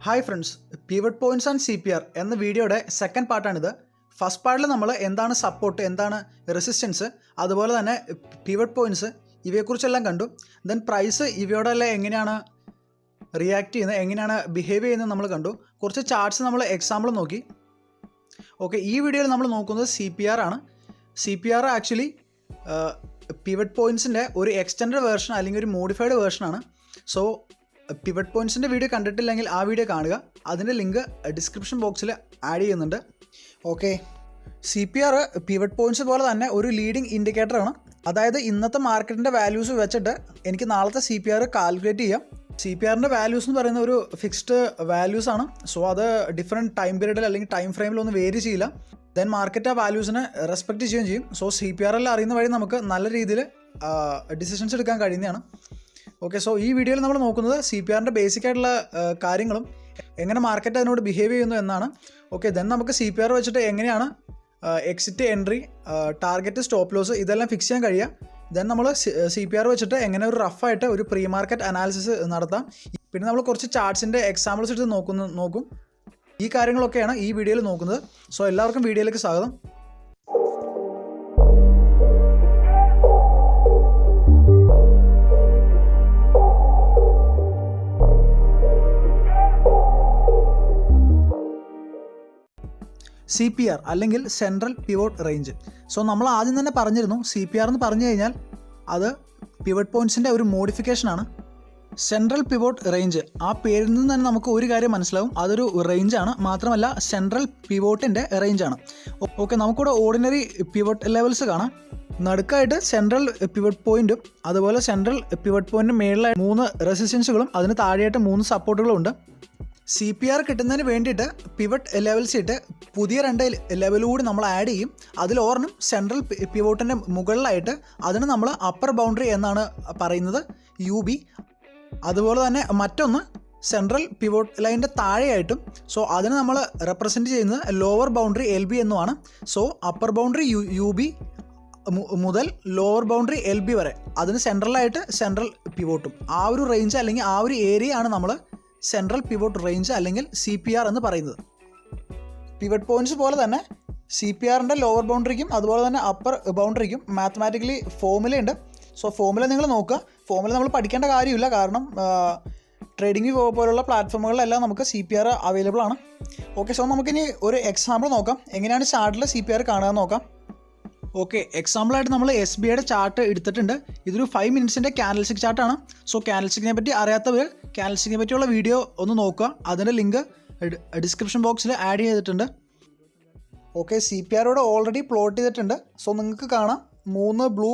Hi friends, pivot points and CPR എന്ന വീഡിയോയുടെ second പാർട്ടാണിത്. First പാർട്ടിൽ നമ്മൾ എന്താണ് സപ്പോർട്ട്, എന്താണ് റെസിസ്റ്റൻസ്, അതുപോലെ തന്നെ പിവറ്റ് പോയിന്റ്സ് ഇവയെക്കുറിച്ചെല്ലാം കണ്ടു. ദെൻ പ്രൈസ് ഇവയോടെല്ലാം എങ്ങനെയാണ് റിയാക്ട് ചെയ്യുന്നത്, എങ്ങനെയാണ് ബിഹേവ് ചെയ്യുന്നത് നമ്മൾ കണ്ടു. കുറച്ച് ചാർട്ട്സ് നമ്മൾ എക്സാമ്പിൾ നോക്കി. ഓക്കെ, ഈ വീഡിയോയിൽ നമ്മൾ നോക്കുന്നത് CPR ആണ്. CPR ആക്ച്വലി പിവറ്റ് പോയിന്റ്സിൻ്റെ ഒരു എക്സ്റ്റൻഡ് വേർഷൻ അല്ലെങ്കിൽ ഒരു മോഡിഫൈഡ് വേർഷനാണ്. സോ പിവറ്റ് പോയിന്റ്സിൻ്റെ വീഡിയോ കണ്ടിട്ടില്ലെങ്കിൽ ആ വീഡിയോ കാണുക. അതിൻ്റെ ലിങ്ക് ഡിസ്ക്രിപ്ഷൻ ബോക്സിൽ ആഡ് ചെയ്യുന്നുണ്ട്. ഓക്കെ, CPR പിവറ്റ് പോയിന്റ്സ് പോലെ തന്നെ ഒരു ലീഡിങ് ഇൻഡിക്കേറ്ററാണ്. അതായത് ഇന്നത്തെ മാർക്കറ്റിൻ്റെ വാല്യൂസ് വെച്ചിട്ട് എനിക്ക് നാളത്തെ CPR കാൽക്കുലേറ്റ് ചെയ്യാം. CPRൻ്റെ വാല്യൂസ് എന്ന് പറയുന്ന ഒരു ഫിക്സ്ഡ് വാല്യൂസ് ആണ്. സോ അത് ഡിഫറെൻറ്റ് ടൈം പീരീഡിൽ അല്ലെങ്കിൽ ടൈം ഫ്രെയിമിലൊന്നും വേരി ചെയ്യില്ല. ദെൻ മാർക്കറ്റ് ആ വാല്യൂസിനെ റെസ്പെക്റ്റ് ചെയ്യുകയും ചെയ്യും. സോ CPR എല്ലാം അറിയുന്ന വഴി നമുക്ക് നല്ല രീതിയിൽ ഡിസിഷൻസ് എടുക്കാൻ കഴിയുന്നതാണ്. ഓക്കെ, സോ ഈ വീഡിയോയിൽ നമ്മൾ നോക്കുന്നത് CPRൻ്റെ ബേസിക് ആയിട്ടുള്ള കാര്യങ്ങളും എങ്ങനെ മാർക്കറ്റ് അതിനോട് ബിഹേവ് ചെയ്യുന്നു എന്നാണ്. ഓക്കെ, ദെൻ നമുക്ക് CPR വെച്ചിട്ട് എങ്ങനെയാണ് exit, entry, target, stop loss ഇതെല്ലാം ഫിക്സ് ചെയ്യാൻ കഴിയുക. ദെൻ നമ്മൾ CPR വെച്ചിട്ട് എങ്ങനെ ഒരു റഫായിട്ട് ഒരു പ്രീ മാർക്കറ്റ് അനാലിസിസ് നടത്താം. പിന്നെ നമ്മൾ കുറച്ച് ചാർട്ട്സിൻ്റെ എക്സാമ്പിൾസ് എടുത്ത് നോക്കും. ഈ കാര്യങ്ങളൊക്കെയാണ് ഈ വീഡിയോയിൽ നോക്കുന്നത്. സോ എല്ലാവർക്കും വീഡിയോയിലേക്ക് സ്വാഗതം. CPR അല്ലെങ്കിൽ സെൻട്രൽ പിവോട്ട് റേഞ്ച്. സോ നമ്മൾ ആദ്യം തന്നെ പറഞ്ഞിരുന്നു, CPR എന്ന് പറഞ്ഞു കഴിഞ്ഞാൽ അത് പിവറ്റ് പോയിന്റ്സിൻ്റെ ഒരു മോഡിഫിക്കേഷനാണ്. സെൻട്രൽ പിവോട്ട് റേഞ്ച്, ആ പേരിൽ നിന്ന് തന്നെ നമുക്ക് ഒരു കാര്യം മനസ്സിലാവും, അതൊരു റേഞ്ചാണ്. മാത്രമല്ല സെൻട്രൽ പിവോട്ടിൻ്റെ റേഞ്ചാണ്. ഓക്കെ, നമുക്കിവിടെ ഓർഡിനറി പിവട്ട് ലെവൽസ് കാണാം. നടുക്കായിട്ട് സെൻട്രൽ പിവട്ട് പോയിന്റും അതുപോലെ സെൻട്രൽ പിവട്ട് പോയിന്റിന് മേളിലായി 3 റെസിസ്റ്റൻസുകളും അതിന് താഴെയായിട്ട് 3 സപ്പോർട്ടുകളും ഉണ്ട്. CPR കിട്ടുന്നതിന് വേണ്ടിയിട്ട് പിവറ്റ് ലെവൽസ് ഇട്ട് പുതിയ 2 ലെവലുകൂടി നമ്മൾ ആഡ് ചെയ്യും. അതിലോർണം സെൻട്രൽ പിവോട്ടിൻ്റെ മുകളിലായിട്ട് അതിന് നമ്മൾ അപ്പർ ബൗണ്ടറി എന്നാണ് പറയുന്നത്, UB. അതുപോലെ തന്നെ മറ്റൊന്ന് സെൻട്രൽ പിവോട്ട് ലൈനിൻ്റെ താഴെയായിട്ടും, സോ അതിന് നമ്മൾ റെപ്രസെൻറ്റ് ചെയ്യുന്നത് ലോവർ ബൗണ്ടറി LB എന്നുമാണ്. സോ അപ്പർ ബൗണ്ടറി UB മുതൽ ലോവർ ബൗണ്ടറി LB വരെ അതിന് സെൻട്രലായിട്ട് സെൻട്രൽ പിവോട്ടും, ആ ഒരു റേഞ്ച് അല്ലെങ്കിൽ ആ ഒരു ഏരിയ ആണ് നമ്മൾ സെൻട്രൽ പിവോട്ട് റേഞ്ച് അല്ലെങ്കിൽ CPR എന്ന് പറയുന്നത്. പിവറ്റ് പോയിന്റ്സ് പോലെ തന്നെ CPRൻ്റെ ലോവർ ബൗണ്ടറിക്കും അതുപോലെ തന്നെ അപ്പർ ബൗണ്ടറിക്കും മാത്തമാറ്റിക്കലി ഫോർമുലയുണ്ട്. സോ ഫോർമുല നിങ്ങൾ നോക്കുക. ഫോർമുല നമ്മൾ പഠിക്കേണ്ട കാര്യമില്ല, കാരണം ട്രേഡിംഗ് പോലുള്ള പ്ലാറ്റ്ഫോമുകളിലെല്ലാം നമുക്ക് CPR അവൈലബിൾ ആണ്. ഓക്കെ, സോ നമുക്കിനി ഒരു എക്സാമ്പിൾ നോക്കാം, എങ്ങനെയാണ് ചാർട്ടിൽ CPR കാണുക നോക്കാം. ഓക്കെ, എക്സാമ്പിളായിട്ട് നമ്മൾ SBIയുടെ ചാർട്ട് എടുത്തിട്ടുണ്ട്. ഇതൊരു 5 മിനിറ്റ്സിൻ്റെ ക്യാൻഡൽസ്റ്റിക് ചാർട്ടാണ്. സോ ക്യാൻഡൽസ്റ്റിക്കിനെ പറ്റി അറിയാത്തവർ ക്യാൻഡൽസ്റ്റിക്കിനെ പറ്റിയുള്ള വീഡിയോ ഒന്ന് നോക്കുക. അതിൻ്റെ ലിങ്ക് ഡിസ്ക്രിപ്ഷൻ ബോക്സിൽ ആഡ് ചെയ്തിട്ടുണ്ട്. ഓക്കെ, CPRയോട് ഓൾറെഡി പ്ലോട്ട് ചെയ്തിട്ടുണ്ട്. സോ നിങ്ങൾക്ക് കാണാം 3 ബ്ലൂ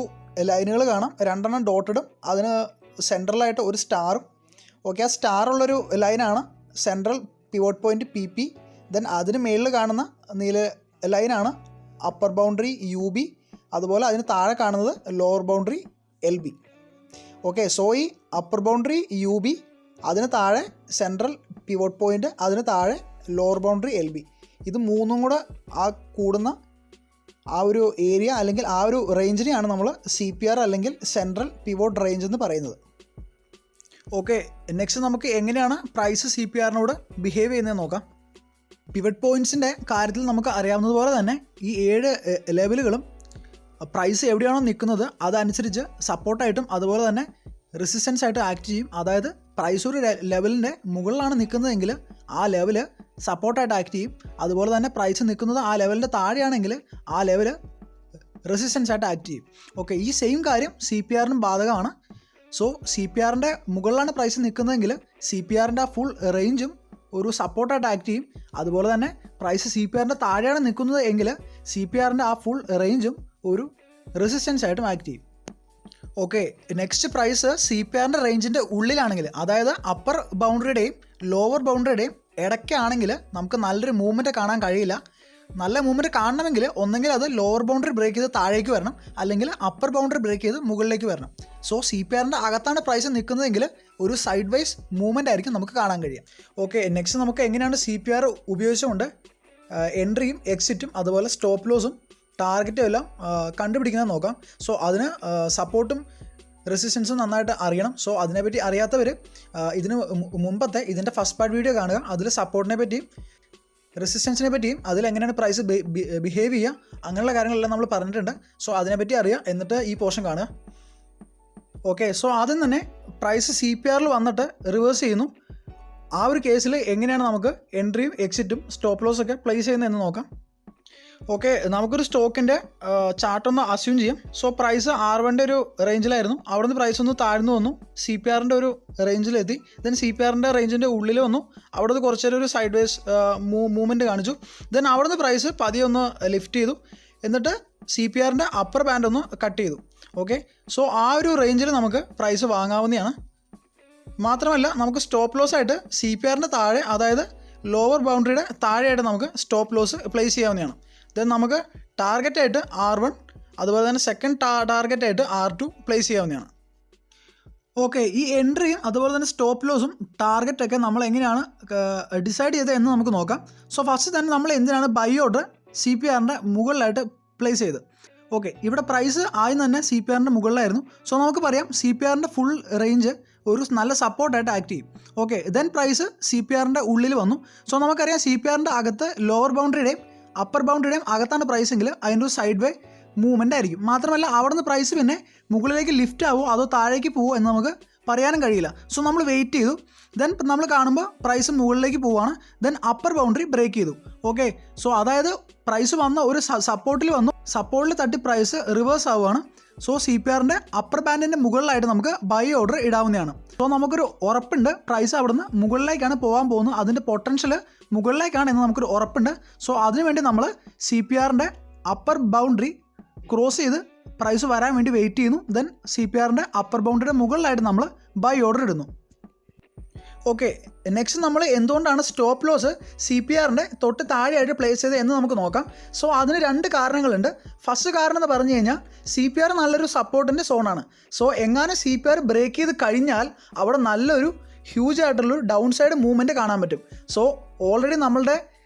ലൈനുകൾ കാണാം, 2 ഡോട്ടഡും അതിന് സെൻട്രലായിട്ട് ഒരു സ്റ്റാറും. ഓക്കെ, ആ സ്റ്റാറുള്ളൊരു ലൈനാണ് central pivot point PP. Then അതിന് മേളിൽ കാണുന്ന നീല ലൈനാണ് അപ്പർ ബൗണ്ടറി UB. അതുപോലെ അതിന് താഴെ കാണുന്നത് lower boundary LB. Okay, so ഈ അപ്പർ ബൗണ്ടറി UB, അതിന് താഴെ സെൻട്രൽ പിവോട്ട് പോയിൻ്റ്, അതിന് താഴെ ലോവർ ബൗണ്ടറി LB, ഇത് 3ഉം കൂടെ ആ കൂടുന്ന ആ ഒരു ഏരിയ അല്ലെങ്കിൽ ആ ഒരു റേഞ്ചിനെയാണ് നമ്മൾ CPR അല്ലെങ്കിൽ സെൻട്രൽ പിവോട്ട് റേഞ്ച് എന്ന് പറയുന്നത്. ഓക്കെ, നെക്സ്റ്റ് നമുക്ക് എങ്ങനെയാണ് പ്രൈസ് CPRനോട് ബിഹേവ് ചെയ്യുന്നത് നോക്കാം. പിവറ്റ് പോയിന്റ്സിൻ്റെ കാര്യത്തിൽ നമുക്ക് അറിയാവുന്നതുപോലെ തന്നെ ഈ 7 ലെവലുകളും പ്രൈസ് എവിടെയാണോ നിൽക്കുന്നത് അതനുസരിച്ച് സപ്പോർട്ടായിട്ടും അതുപോലെ തന്നെ റെസിസ്റ്റൻസ് ആയിട്ട് ആക്ട് ചെയ്യും. അതായത് പ്രൈസ് ഒരു ലെവലിൻ്റെ മുകളിലാണ് നിൽക്കുന്നതെങ്കിൽ ആ ലെവല് സപ്പോർട്ടായിട്ട് ആക്ട് ചെയ്യും. അതുപോലെ തന്നെ പ്രൈസ് നിൽക്കുന്നത് ആ ലെവലിൻ്റെ താഴെയാണെങ്കിൽ ആ ലെവല് റെസിസ്റ്റൻസ് ആയിട്ട് ആക്ട് ചെയ്യും. ഓക്കെ, ഈ സെയിം കാര്യം CPRനും ബാധകമാണ്. സോ CPRൻ്റെ മുകളിലാണ് പ്രൈസ് നിൽക്കുന്നതെങ്കിൽ CPRൻ്റെ ആ ഫുൾ റേഞ്ചും ഒരു സപ്പോർട്ടായിട്ട് ആക്ട് ചെയ്യും. അതുപോലെ തന്നെ പ്രൈസ് CPRൻ്റെ താഴെയാണ് നിൽക്കുന്നത് എങ്കിൽ CPRൻ്റെ ആ ഫുൾ റേഞ്ചും ഒരു റെസിസ്റ്റൻസ് ആയിട്ടും ആക്ട് ചെയ്യും. ഓക്കെ, നെക്സ്റ്റ് പ്രൈസ് CPRൻ്റെ റേഞ്ചിൻ്റെ ഉള്ളിലാണെങ്കിൽ, അതായത് അപ്പർ ബൗണ്ടറിയുടെയും ലോവർ ബൗണ്ടറിയുടെയും ഇടയ്ക്കാണെങ്കിൽ നമുക്ക് നല്ലൊരു മൂവ്മെൻറ്റ് കാണാൻ കഴിയില്ല. നല്ല മൂവ്മെൻറ്റ് കാണണമെങ്കിൽ ഒന്നെങ്കിൽ അത് ലോവർ ബൗണ്ടറി ബ്രേക്ക് ചെയ്ത് താഴേക്ക് വരണം, അല്ലെങ്കിൽ അപ്പർ ബൗണ്ടറി ബ്രേക്ക് ചെയ്ത് മുകളിലേക്ക് വരണം. സോ CPRൻ്റെ അകത്താണ് പ്രൈസ് നിൽക്കുന്നതെങ്കിൽ ഒരു സൈഡ് വൈസ് മൂവ്മെൻ്റ് ആയിരിക്കും നമുക്ക് കാണാൻ കഴിയുക. ഓക്കെ, നെക്സ്റ്റ് നമുക്ക് എങ്ങനെയാണ് CPR ഉപയോഗിച്ചുകൊണ്ട് എൻട്രിയും എക്സിറ്റും അതുപോലെ സ്റ്റോപ്പ് ലോസും ടാർഗറ്റും എല്ലാം കണ്ടുപിടിക്കുന്നത് നോക്കാം. സോ അതിന് സപ്പോർട്ടും റെസിസ്റ്റൻസും നന്നായിട്ട് അറിയണം. സോ അതിനെപ്പറ്റി അറിയാത്തവർ ഇതിന് മുമ്പത്തെ ഇതിൻ്റെ ഫസ്റ്റ് പാർട്ട് വീഡിയോ കാണുക. അതിൽ സപ്പോർട്ടിനെ പറ്റിയും റെസിസ്റ്റൻസിനെ പറ്റിയും അതിലെങ്ങനെയാണ് പ്രൈസ് ബിഹേവ് ചെയ്യുക അങ്ങനെയുള്ള കാര്യങ്ങളെല്ലാം നമ്മൾ പറഞ്ഞിട്ടുണ്ട്. സോ അതിനെപ്പറ്റി അറിയുക, എന്നിട്ട് ഈ പോർഷൻ കാണുക. ഓക്കെ, സോ ആദ്യം തന്നെ പ്രൈസ് CPRൽ വന്നിട്ട് റിവേഴ്സ് ചെയ്യുന്നു. ആ ഒരു കേസിൽ എങ്ങനെയാണ് നമുക്ക് എൻട്രിയും എക്സിറ്റും സ്റ്റോപ്പ് ലോസ് ഒക്കെ പ്ലേസ് ചെയ്യുന്നതെന്ന് നോക്കാം. ഓക്കെ, നമുക്കൊരു സ്റ്റോക്കിൻ്റെ ചാർട്ടൊന്ന് അസ്യൂം ചെയ്യാം. സോ പ്രൈസ് R1ൻ്റെ ഒരു റേഞ്ചിലായിരുന്നു. അവിടെ നിന്ന് പ്രൈസ് ഒന്ന് താഴ്ന്നു വന്നു, CPRൻ്റെ ഒരു റേഞ്ചിലെത്തി. ദെൻ CPRൻ്റെ റേഞ്ചിൻ്റെ ഉള്ളിൽ വന്നു. അവിടെ നിന്ന് കുറച്ചേരം ഒരു സൈഡ് വേസ് മൂവ്മെൻറ്റ് കാണിച്ചു. ദെൻ അവിടെ നിന്ന് പ്രൈസ് പതിയെ ഒന്ന് ലിഫ്റ്റ് ചെയ്തു. എന്നിട്ട് CPRൻ്റെ അപ്പർ ബാൻഡ് ഒന്ന് കട്ട് ചെയ്തു. ഓക്കെ, സോ ആ ഒരു റേഞ്ചിൽ നമുക്ക് പ്രൈസ് വാങ്ങാവുന്നതാണ്. മാത്രമല്ല നമുക്ക് സ്റ്റോപ്പ് ലോസ് ആയിട്ട് CPRൻ്റെ താഴെ, അതായത് ലോവർ ബൗണ്ടറിയുടെ താഴെയായിട്ട് നമുക്ക് സ്റ്റോപ്പ് ലോസ് പ്ലേസ് ചെയ്യാവുന്നതാണ്. ദെൻ നമുക്ക് ടാർഗറ്റായിട്ട് R1 അതുപോലെ തന്നെ സെക്കൻഡ് ടാർഗറ്റായിട്ട് R2 പ്ലേസ് ചെയ്യാവുന്നതാണ്. ഓക്കെ, ഈ എൻട്രിയും അതുപോലെ തന്നെ സ്റ്റോപ്പ് ലോസും ടാർഗറ്റൊക്കെ നമ്മൾ എങ്ങനെയാണ് ഡിസൈഡ് ചെയ്തത് എന്ന് നമുക്ക് നോക്കാം. സോ ഫസ്റ്റ് തന്നെ നമ്മൾ എന്തിനാണ് ബൈ ഓർഡർ CPRൻ്റെ മുകളിലായിട്ട് പ്ലേസ് ചെയ്ത്. ഓക്കെ, ഇവിടെ പ്രൈസ് ആദ്യം തന്നെ CPRൻ്റെ മുകളിലായിരുന്നു. സോ നമുക്ക് പറയാം CPRൻ്റെ ഫുൾ റേഞ്ച് ഒരു നല്ല സപ്പോർട്ടായിട്ട് ആക്ട് ചെയ്യും. ഓക്കെ, ദെൻ പ്രൈസ് CPRൻ്റെ ഉള്ളിൽ വന്നു. സോ നമുക്കറിയാം CPRൻ്റെ അകത്ത് ലോവർ ബൗണ്ടറിയുടെയും അപ്പർ ബൗണ്ടറിയുടെയും അകത്താണ് പ്രൈസെങ്കിൽ അതിൻ്റെ ഒരു സൈഡ് വേ മൂവ്മെൻ്റ് ആയിരിക്കും. മാത്രമല്ല അവിടെ നിന്ന് പ്രൈസ് പിന്നെ മുകളിലേക്ക് ലിഫ്റ്റ് ആവുമോ അതോ താഴേക്ക് പോവുമോ എന്ന് നമുക്ക് പറയാനും കഴിയില്ല. സോ നമ്മൾ വെയിറ്റ് ചെയ്തു. ദെൻ നമ്മൾ കാണുമ്പോൾ പ്രൈസ് മുകളിലേക്ക് പോവുകയാണ്. ദെൻ അപ്പർ ബൗണ്ടറി ബ്രേക്ക് ചെയ്തു. ഓക്കെ, സോ അതായത് പ്രൈസ് വന്ന ഒരു സപ്പോർട്ടിൽ വന്നു, സപ്പോർട്ടിൽ തട്ടി പ്രൈസ് റിവേഴ്സ് ആവുകയാണ്. സോ CPRൻ്റെ അപ്പർ ബാൻഡിൻ്റെ മുകളിലായിട്ട് നമുക്ക് ബൈ ഓർഡർ ഇടാവുന്നതാണ്. സോ നമുക്കൊരു ഉറപ്പുണ്ട് പ്രൈസ് അവിടുന്ന് മുകളിലേക്കാണ് പോകാൻ പോകുന്നത്, അതിൻ്റെ പൊട്ടൻഷ്യൽ മുകളിലേക്കാണ് എന്ന് നമുക്കൊരു ഉറപ്പുണ്ട്. സോ അതിനുവേണ്ടി നമ്മൾ CPRൻ്റെ അപ്പർ ബൗണ്ടറി ക്രോസ് ചെയ്ത് പ്രൈസ് വരാൻ വേണ്ടി വെയിറ്റ് ചെയ്യുന്നു. ദെൻ CPRൻ്റെ അപ്പർ ബൗണ്ടറിയുടെ മുകളിലായിട്ട് നമ്മൾ ബൈ ഓർഡർ ഇടുന്നു. ഓക്കെ, നെക്സ്റ്റ് നമ്മൾ എന്തുകൊണ്ടാണ് സ്റ്റോപ്പ് ലോസ് CPRൻ്റെ തൊട്ട് താഴെയായിട്ട് പ്ലേസ് ചെയ്തത് എന്ന് നമുക്ക് നോക്കാം. സോ അതിന് രണ്ട് കാരണങ്ങളുണ്ട്. ഫസ്റ്റ് കാരണം എന്ന് പറഞ്ഞു കഴിഞ്ഞാൽ CPR നല്ലൊരു സപ്പോർട്ടിൻ്റെ സോണാണ്. സോ എങ്ങാനും CPR ബ്രേക്ക് ചെയ്ത് കഴിഞ്ഞാൽ അവിടെ നല്ലൊരു ഹ്യൂജ് ആയിട്ടുള്ളൊരു ഡൗൺ സൈഡ് മൂവ്മെൻറ്റ് കാണാൻ പറ്റും. സോ ഓൾറെഡി നമ്മളുടെ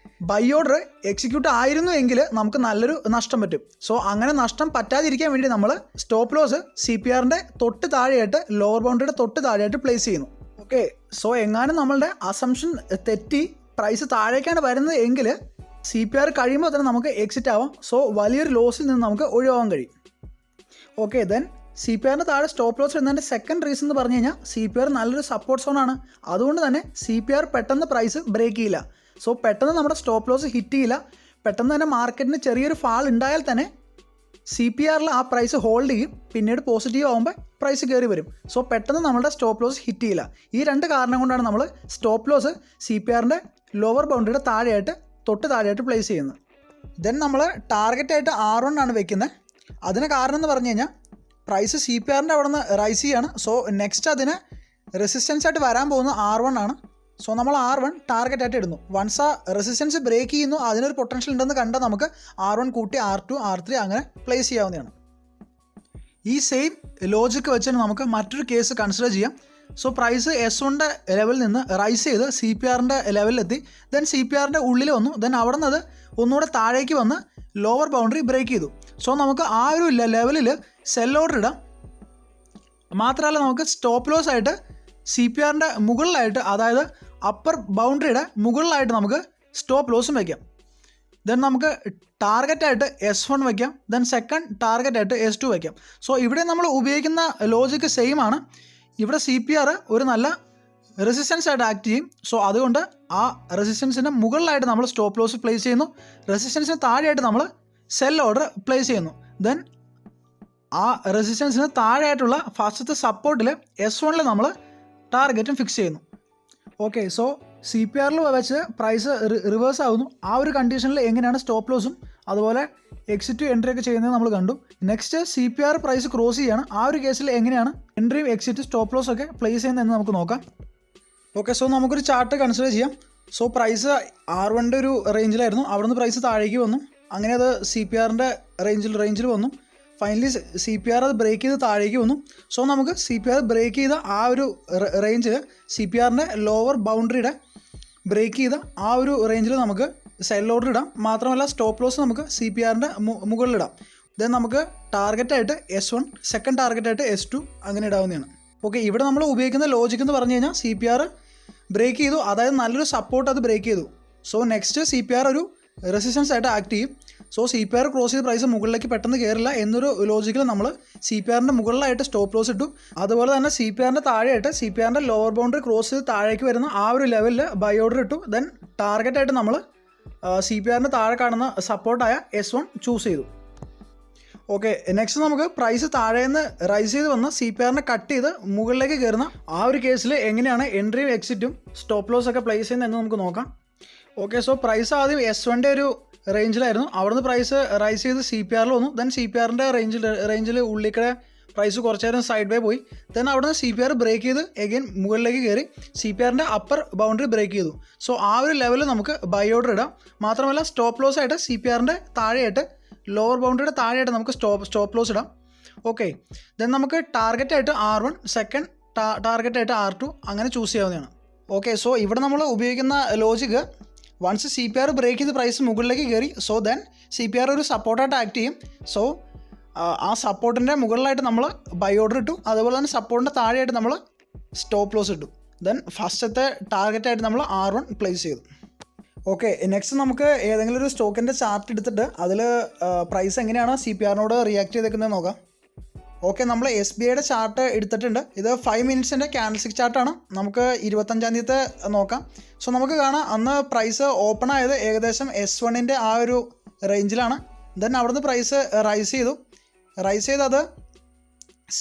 ബൈ ഓർഡർ എക്സിക്യൂട്ട് ആയിരുന്നു എങ്കിൽ നമുക്ക് നല്ലൊരു നഷ്ടം പറ്റും. സോ അങ്ങനെ നഷ്ടം പറ്റാതിരിക്കാൻ വേണ്ടി നമ്മൾ സ്റ്റോപ്പ് ലോസ് CPRൻ്റെ തൊട്ട് താഴെയായിട്ട് ലോവർ ബൗണ്ടറിയുടെ തൊട്ട് താഴെയായിട്ട് പ്ലേസ് ചെയ്യുന്നു. ഓക്കെ, സോ എങ്ങാനും നമ്മളുടെ അസംഷൻ തെറ്റി പ്രൈസ് താഴേക്കാണ് വരുന്നത് എങ്കിൽ CPR കഴിയുമ്പോൾ തന്നെ നമുക്ക് എക്സിറ്റ് ആവാം. സോ വലിയൊരു ലോസിൽ നിന്ന് നമുക്ക് ഒഴിവാകാൻ കഴിയും. ഓക്കെ, ദെൻ CPRൻ്റെ താഴെ സ്റ്റോപ്പ് ലോസ് ഇടുന്നതിൻ്റെ സെക്കൻഡ് റീസൺ എന്ന് പറഞ്ഞു കഴിഞ്ഞാൽ CPR നല്ലൊരു സപ്പോർട്ട് സോണാണ്. അതുകൊണ്ട് തന്നെ CPR പെട്ടെന്ന് പ്രൈസ് ബ്രേക്ക് ചെയ്യില്ല. സോ പെട്ടെന്ന് നമ്മുടെ സ്റ്റോപ്പ് ലോസ് ഹിറ്റ് ചെയ്യില്ല. പെട്ടെന്ന് തന്നെ മാർക്കറ്റിന് ചെറിയൊരു ഫാൾ ഉണ്ടായാൽ തന്നെ CPRൽ ആ പ്രൈസ് ഹോൾഡ് ചെയ്യും. പിന്നീട് പോസിറ്റീവ് ആകുമ്പോൾ പ്രൈസ് കയറി വരും. സോ പെട്ടെന്ന് നമ്മുടെ സ്റ്റോപ്പ് ലോസ് ഹിറ്റ് ചെയ്യില്ല. ഈ രണ്ട് കാരണം കൊണ്ടാണ് നമ്മൾ സ്റ്റോപ്പ് ലോസ് CPRൻ്റെ ലോവർ ബൗണ്ടറിയുടെ താഴെയായിട്ട് തൊട്ട് താഴെയായിട്ട് പ്ലേസ് ചെയ്യുന്നത്. ദെൻ നമ്മൾ ടാർഗറ്റായിട്ട് R1 ആണ് വെക്കുന്നത്. അതിന് കാരണം എന്ന് പറഞ്ഞു കഴിഞ്ഞാൽ പ്രൈസ് CPRൻ്റെ അവിടെ നിന്ന് റൈസ് ചെയ്യാണ്. സോ നെക്സ്റ്റ് അതിന് റെസിസ്റ്റൻസ് ആയിട്ട് വരാൻ പോകുന്നത് R1 ആണ്. സോ നമ്മൾ R1 ടാർഗറ്റായിട്ട് ഇടുന്നു. വൺസ് ആ റെസിസ്റ്റൻസ് ബ്രേക്ക് ചെയ്യുന്നു, അതിനൊരു പൊട്ടൻഷ്യൽ ഉണ്ടെന്ന് കണ്ടാൽ നമുക്ക് R1 കൂട്ടി R2 R3 അങ്ങനെ പ്ലേസ് ചെയ്യാവുന്നതാണ്. ഈ സെയിം ലോജിക്ക് വെച്ചാൽ നമുക്ക് മറ്റൊരു കേസ് കൺസിഡർ ചെയ്യാം. സോ പ്രൈസ് S1ൻ്റെ ലെവലിൽ നിന്ന് റൈസ് ചെയ്ത് CPRൻ്റെ ലെവലിലെത്തി. ദെൻ CPRൻ്റെ ഉള്ളിൽ വന്നു. ദെൻ അവിടെ നിന്ന് അത് ഒന്നുകൂടെ താഴേക്ക് വന്ന് ലോവർ ബൗണ്ടറി ബ്രേക്ക് ചെയ്തു. സോ നമുക്ക് ആ ഒരു ലെവലിൽ സെൽ ഓർഡർ ഇടാം. മാത്രമല്ല നമുക്ക് സ്റ്റോപ്പ് ലോസ് ആയിട്ട് CPRൻ്റെ മുകളിലായിട്ട്, അതായത് അപ്പർ ബൗണ്ടറിയുടെ മുകളിലായിട്ട് നമുക്ക് സ്റ്റോപ്പ് ലോസും വയ്ക്കാം. ദെൻ നമുക്ക് ടാർഗറ്റായിട്ട് S1 വയ്ക്കാം. ദെൻ സെക്കൻഡ് ടാർഗറ്റായിട്ട് S2 വയ്ക്കാം. സോ ഇവിടെ നമ്മൾ ഉപയോഗിക്കുന്ന ലോജിക്ക് സെയിം ആണ്. ഇവിടെ CPR ഒരു നല്ല റെസിസ്റ്റൻസ് ആയിട്ട് ആക്ട് ചെയ്യും. സോ അതുകൊണ്ട് ആ റെസിസ്റ്റൻസിന് മുകളിലായിട്ട് നമ്മൾ സ്റ്റോപ്പ് ലോസ് പ്ലേസ് ചെയ്യുന്നു. റെസിസ്റ്റൻസിന് താഴെയായിട്ട് നമ്മൾ സെൽ ഓർഡർ പ്ലേസ് ചെയ്യുന്നു. ദെൻ ആ റെസിസ്റ്റൻസിന് താഴെയായിട്ടുള്ള ഫസ്റ്റത്തെ സപ്പോർട്ടിൽ S1ൽ നമ്മൾ ടാർഗറ്റും ഫിക്സ് ചെയ്യുന്നു. ഓക്കെ, സോ CPRൽ വെച്ച് പ്രൈസ് റിവേഴ്സ് ആവുന്നു. ആ ഒരു കണ്ടീഷനിൽ എങ്ങനെയാണ് സ്റ്റോപ്പ് ലോസും അതുപോലെ എക്സിറ്റും എൻട്രി ഒക്കെ ചെയ്യുന്നത് നമ്മൾ കണ്ടു. നെക്സ്റ്റ് CPR പ്രൈസ് ക്രോസ് ചെയ്യാണ്. ആ ഒരു കേസിൽ എങ്ങനെയാണ് എൻട്രിയും എക്സിറ്റും സ്റ്റോപ്പ് ലോസ് ഒക്കെ പ്ലേസ് ചെയ്യുന്നതെന്ന് നമുക്ക് നോക്കാം. ഓക്കെ, സോ നമുക്കൊരു ചാർട്ട് കൺസിഡർ ചെയ്യാം. സോ പ്രൈസ് R1ൻ്റെ ഒരു റേഞ്ചിലായിരുന്നു. അവിടുന്ന് പ്രൈസ് താഴേക്ക് വന്നു. അങ്ങനെ അത് CPRൻ്റെ റേഞ്ചിൽ വന്നു. ഫൈനലി CPR അത് ബ്രേക്ക് ചെയ്ത് താഴേക്ക് വന്നു. സോ നമുക്ക് CPR ബ്രേക്ക് ചെയ്ത ആ ഒരു റേഞ്ചിൽ CPRൻ്റെ ലോവർ ബൗണ്ടറിയുടെ ബ്രേക്ക് ചെയ്ത ആ ഒരു റേഞ്ചിൽ നമുക്ക് സെൽ ഓർഡർ ഇടാം. മാത്രമല്ല സ്റ്റോപ്പ് ലോസ് നമുക്ക് CPRൻ്റെ മുകളിലിടാം. ദെൻ നമുക്ക് ടാർഗറ്റായിട്ട് S1, സെക്കൻഡ് ടാർഗറ്റായിട്ട് S2 അങ്ങനെ ഇടാവുന്നതാണ്. ഓക്കെ, ഇവിടെ നമ്മൾ ഉപയോഗിക്കുന്ന ലോജിക് എന്ന് പറഞ്ഞു കഴിഞ്ഞാൽ CPR ബ്രേക്ക് ചെയ്തു, അതായത് നല്ലൊരു സപ്പോർട്ട് അത് ബ്രേക്ക് ചെയ്തു. സോ നെക്സ്റ്റ് CPR ഒരു റെസിസ്റ്റൻസ് ആയിട്ട് ആക്ട് ചെയ്യും. സോ CPR ക്രോസ് ചെയ്ത് പ്രൈസ് മുകളിലേക്ക് പെട്ടെന്ന് കയറില്ല എന്നൊരു ലോജിക്കിൽ നമ്മൾ CPRൻ്റെ മുകളിലായിട്ട് സ്റ്റോപ്പ് ലോസ് ഇട്ടു. അതുപോലെ തന്നെ CPRൻ്റെ താഴെയായിട്ട് CPRൻ്റെ ലോവർ ബൗണ്ടറി ക്രോസ് ചെയ്ത് താഴേക്ക് വരുന്ന ആ ഒരു ലെവലിൽ ബൈ ഓർഡർ ഇട്ടു. ദെൻ ടാർഗറ്റായിട്ട് നമ്മൾ CPRൻ്റെ താഴെ കാണുന്ന സപ്പോർട്ടായ S1 ചൂസ് ചെയ്തു. ഓക്കെ, നെക്സ്റ്റ് നമുക്ക് പ്രൈസ് താഴേന്ന് റൈസ് ചെയ്ത് വന്ന് CPRനെ കട്ട് ചെയ്ത് മുകളിലേക്ക് കയറുന്ന ആ ഒരു കേസിൽ എങ്ങനെയാണ് എൻട്രിയും എക്സിറ്റും സ്റ്റോപ്പ് ലോസ് ഒക്കെ പ്ലേസ് ചെയ്യുന്നത് എന്ന് നമുക്ക് നോക്കാം. ഓക്കെ, സോ പ്രൈസ് ആദ്യം S1ൻ്റെ ഒരു റേഞ്ചിലായിരുന്നു. അവിടുന്ന് പ്രൈസ് റൈസ് ചെയ്ത് CPRൽ വന്നു. ദെൻ CPRൻ്റെ റേഞ്ചിൽ ഉള്ളിക്കടെ പ്രൈസ് കുറച്ച് നേരം സൈഡ് വേ പോയി. ദെൻ അവിടുന്ന് CPR ബ്രേക്ക് ചെയ്ത് എഗെയിൻ മുകളിലേക്ക് കയറി CPRൻ്റെ അപ്പർ ബൗണ്ടറി ബ്രേക്ക് ചെയ്തു. സോ ആ ഒരു ലെവലിൽ നമുക്ക് ബൈ ഓർഡർ ഇടാം. മാത്രമല്ല സ്റ്റോപ്പ് ലോസ് ആയിട്ട് CPRൻ്റെ താഴെയായിട്ട് ലോവർ ബൗണ്ടറിയുടെ താഴെയായിട്ട് നമുക്ക് സ്റ്റോപ്പ് ലോസ് ഇടാം. ഓക്കെ, ദെൻ നമുക്ക് ടാർഗറ്റായിട്ട് R1, സെക്കൻഡ് ടാർഗറ്റായിട്ട് R2 അങ്ങനെ ചൂസ് ചെയ്യാവുന്നതാണ്. ഓക്കെ, സോ ഇവിടെ നമ്മൾ ഉപയോഗിക്കുന്ന ലോജിക്ക് വൺസ് CPR ബ്രേക്ക് ചെയ്ത് പ്രൈസ് മുകളിലേക്ക് കയറി, സോ ദെൻ CPR ഒരു സപ്പോർട്ടായിട്ട് ആക്ട് ചെയ്യും. സോ ആ സപ്പോർട്ടിൻ്റെ മുകളിലായിട്ട് നമ്മൾ ബൈ ഓർഡർ ഇട്ടു. അതുപോലെ തന്നെ സപ്പോർട്ടിൻ്റെ താഴെയായിട്ട് നമ്മൾ സ്റ്റോപ്പ് ലോസ് ഇട്ടു. ദെൻ ഫസ്റ്റത്തെ ടാർഗറ്റായിട്ട് നമ്മൾ R1 പ്ലേസ് ചെയ്തു. ഓക്കെ, നെക്സ്റ്റ് നമുക്ക് ഏതെങ്കിലും ഒരു സ്റ്റോക്കിൻ്റെ ചാർട്ട് എടുത്തിട്ട് അതിൽ പ്രൈസ് എങ്ങനെയാണ് CPRനോട് റിയാക്ട് ചെയ്തേക്കുന്നത് നോക്കാം. ഓക്കെ, നമ്മൾ SBIയുടെ ചാർട്ട് എടുത്തിട്ടുണ്ട്. ഇത് 5 മിനിറ്റ്സിൻ്റെ ക്യാൻഡിൽസ്റ്റിക് ചാർട്ടാണ്. നമുക്ക് 25-ാം തീയതി നോക്കാം. സോ നമുക്ക് കാണാം അന്ന് പ്രൈസ് ഓപ്പൺ ആയത് ഏകദേശം S1ൻ്റെ ആ ഒരു റേഞ്ചിലാണ്. ദെൻ അവിടുന്ന് പ്രൈസ് റൈസ് ചെയ്തത്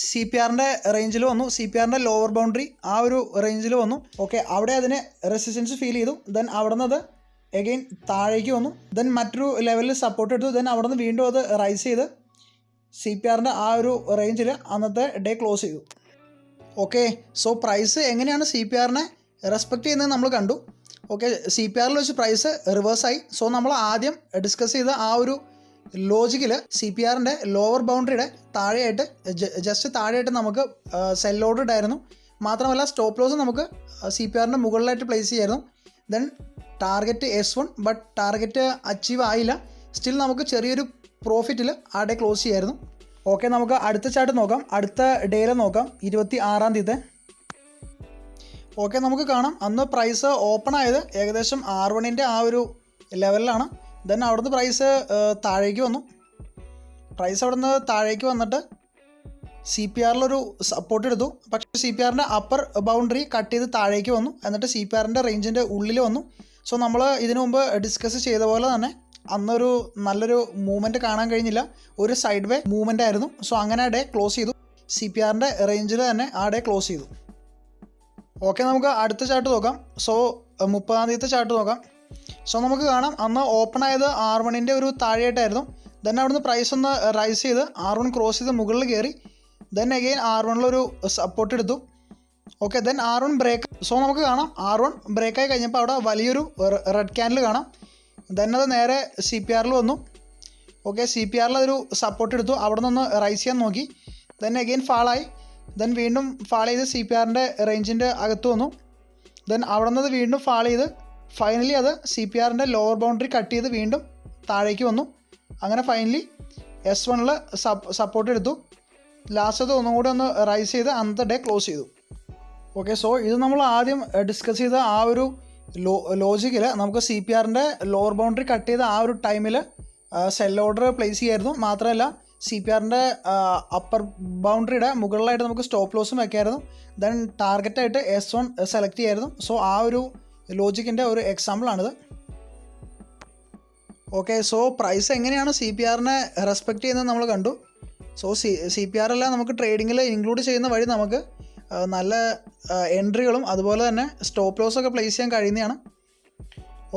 CPRൻ്റെ റേഞ്ചിൽ വന്നു. CPRൻ്റെ ലോവർ ബൗണ്ടറി ആ ഒരു റേഞ്ചിൽ വന്നു. ഓക്കെ, അവിടെ അതിന് റെസിസ്റ്റൻസ് ഫീൽ ചെയ്തു. ദെൻ അവിടുന്ന് അത് എഗെയിൻ താഴേക്ക് വന്നു. ദെൻ മറ്റൊരു ലെവലിൽ സപ്പോർട്ട് എടുത്തു. ദെൻ അവിടുന്ന് വീണ്ടും അത് റൈസ് ചെയ്ത് CPRൻ്റെ ആ ഒരു റേഞ്ചിൽ അന്നത്തെ ഡേ ക്ലോസ് ചെയ്തു. ഓക്കെ, സോ പ്രൈസ് എങ്ങനെയാണ് CPRനെ റെസ്പെക്റ്റ് ചെയ്യുന്നത് നമ്മൾ കണ്ടു. ഓക്കെ, CPRൽ വെച്ച് പ്രൈസ് റിവേഴ്സായി. സോ നമ്മൾ ആദ്യം ഡിസ്കസ് ചെയ്ത ആ ഒരു ലോജിക്കിൽ CPRൻ്റെ ലോവർ ബൗണ്ടറിയുടെ താഴെയായിട്ട് ജസ്റ്റ് താഴെയായിട്ട് നമുക്ക് സെൽ ഓർഡർ ഇടായിരുന്നു. മാത്രമല്ല സ്റ്റോപ്പ് ലോസ് നമുക്ക് CPRൻ്റെ മുകളിലായിട്ട് പ്ലേസ് ചെയ്യായിരുന്നു. Then target S1, but target achieve ആയില്ല. സ്റ്റിൽ നമുക്ക് ചെറിയൊരു പ്രോഫിറ്റിൽ ആ ഡേ ക്ലോസ് ചെയ്യായിരുന്നു. ഓക്കെ, നമുക്ക് അടുത്ത ചാർട്ട് നോക്കാം. അടുത്ത ഡേയിൽ നോക്കാം, 26-ാം തീയതി. ഓക്കെ, നമുക്ക് കാണാം അന്ന് പ്രൈസ് ഓപ്പൺ ആയത് ഏകദേശം R1ൻ്റെ ആ ഒരു ലെവലിലാണ്. ദെൻ അവിടുന്ന് പ്രൈസ് താഴേക്ക് വന്നു. പ്രൈസ് അവിടുന്ന് താഴേക്ക് വന്നിട്ട് CPRലൊരു സപ്പോർട്ട് എടുത്തു. പക്ഷേ CPRൻ്റെ അപ്പർ ബൗണ്ടറി കട്ട് ചെയ്ത് താഴേക്ക് വന്നു. എന്നിട്ട് CPRൻ്റെ റേഞ്ചിൻ്റെ ഉള്ളിൽ വന്നു. സോ നമ്മൾ ഇതിനു മുമ്പ് ഡിസ്കസ് ചെയ്ത പോലെ തന്നെ അന്നൊരു നല്ലൊരു മൂവ്മെൻറ്റ് കാണാൻ കഴിഞ്ഞില്ല. ഒരു സൈഡ് വേ മൂവ്മെൻ്റ് ആയിരുന്നു. സോ അങ്ങനെ ഡേ ക്ലോസ് ചെയ്തു. CPRൻ്റെ റേഞ്ചിൽ തന്നെ ആ ഡേ ക്ലോസ് ചെയ്തു. ഓക്കെ, നമുക്ക് അടുത്ത ചാർട്ട് നോക്കാം. സോ 30-ാം തീയതി ചാർട്ട് നോക്കാം. സോ നമുക്ക് കാണാം അന്ന് ഓപ്പൺ ആയത് R1ൻ്റെ ഒരു താഴെയായിട്ടായിരുന്നു. ദെൻ അവിടുന്ന് പ്രൈസ് ഒന്ന് റൈസ് ചെയ്ത് R1 ക്രോസ് ചെയ്ത് മുകളിൽ കയറി. ദെൻ അഗെയിൻ R1ലൊരു സപ്പോർട്ട് എടുത്തു. Okay, then R1 break. So നമുക്ക് കാണാം R1 ബ്രേക്കായി കഴിഞ്ഞപ്പോൾ അവിടെ വലിയൊരു റെഡ് ക്യാൻഡിൽ കാണാം. ദെൻ അത് നേരെ CPRൽ വന്നു. ഓക്കെ, CPRൽ അതൊരു സപ്പോർട്ട് എടുത്തു. അവിടെ നിന്ന് റൈസ് ചെയ്യാൻ നോക്കി. ദെൻ അഗെയിൻ ഫാളായി. ദെൻ വീണ്ടും ഫാൾ ചെയ്ത് CPRൻ്റെ റേഞ്ചിൻ്റെ അകത്ത് വന്നു. ദെൻ അവിടെ നിന്ന് വീണ്ടും ഫാൾ ചെയ്ത് ഫൈനലി അത് CPRൻ്റെ ലോവർ ബൗണ്ടറി കട്ട് ചെയ്ത് വീണ്ടും താഴേക്ക് വന്നു. അങ്ങനെ ഫൈനലി S1ൽ സപ്പോർട്ട് എടുത്തു. ലാസ്റ്റ് അത് ഒന്നും കൂടി ഒന്ന് റൈസ് ചെയ്ത് അന്നത്തെ ഡേ ക്ലോസ് ചെയ്തു. ഓക്കെ, സോ ഇത് നമ്മൾ ആദ്യം ഡിസ്കസ് ചെയ്ത ആ ഒരു ലോജിക്കിൽ നമുക്ക് CPRൻ്റെ ലോവർ ബൗണ്ടറി കട്ട് ചെയ്ത ആ ഒരു ടൈമിൽ സെൽ ഓർഡർ പ്ലേസ് ചെയ്യായിരുന്നു. മാത്രമല്ല CPRൻ്റെ അപ്പർ ബൗണ്ടറിയുടെ മുകളിലായിട്ട് നമുക്ക് സ്റ്റോപ്പ് ലോസും വെക്കായിരുന്നു. ദെൻ ടാർഗറ്റായിട്ട് S1 സെലക്ട് ചെയ്യായിരുന്നു. സോ ആ ഒരു ലോജിക്കിൻ്റെ ഒരു എക്സാമ്പിളാണിത്. ഓക്കെ, സോ പ്രൈസ് എങ്ങനെയാണ് CPRനെ റെസ്പെക്റ്റ് ചെയ്യുന്നത് നമ്മൾ കണ്ടു. സോ CPR എല്ലാം നമുക്ക് ട്രേഡിങ്ങിൽ ഇൻക്ലൂഡ് ചെയ്യുന്ന വഴി നമുക്ക് നല്ല എൻട്രികളും അതുപോലെ തന്നെ സ്റ്റോപ്പ് ലോസൊക്കെ പ്ലേസ് ചെയ്യാൻ കഴിയുന്നതാണ്.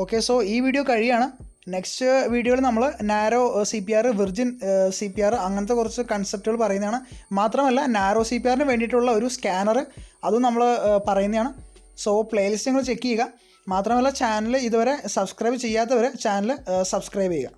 ഓക്കെ, സോ ഈ വീഡിയോ കഴിയാണ്. നെക്സ്റ്റ് വീഡിയോയിൽ നമ്മൾ നാരോ CPR, വിർജിൻ CPR അങ്ങനത്തെ കുറച്ച് കൺസെപ്റ്റുകൾ പറയുന്നതാണ്. മാത്രമല്ല നാരോ CPRന് വേണ്ടിയിട്ടുള്ള ഒരു സ്കാനർ അതും നമ്മൾ പറയുന്നതാണ്. സോ പ്ലേലിസ്റ്റ് നിങ്ങൾ ചെക്ക് ചെയ്യുക. മാത്രമല്ല ചാനൽ ഇതുവരെ സബ്സ്ക്രൈബ് ചെയ്യാത്തവർ ചാനൽ സബ്സ്ക്രൈബ് ചെയ്യുക.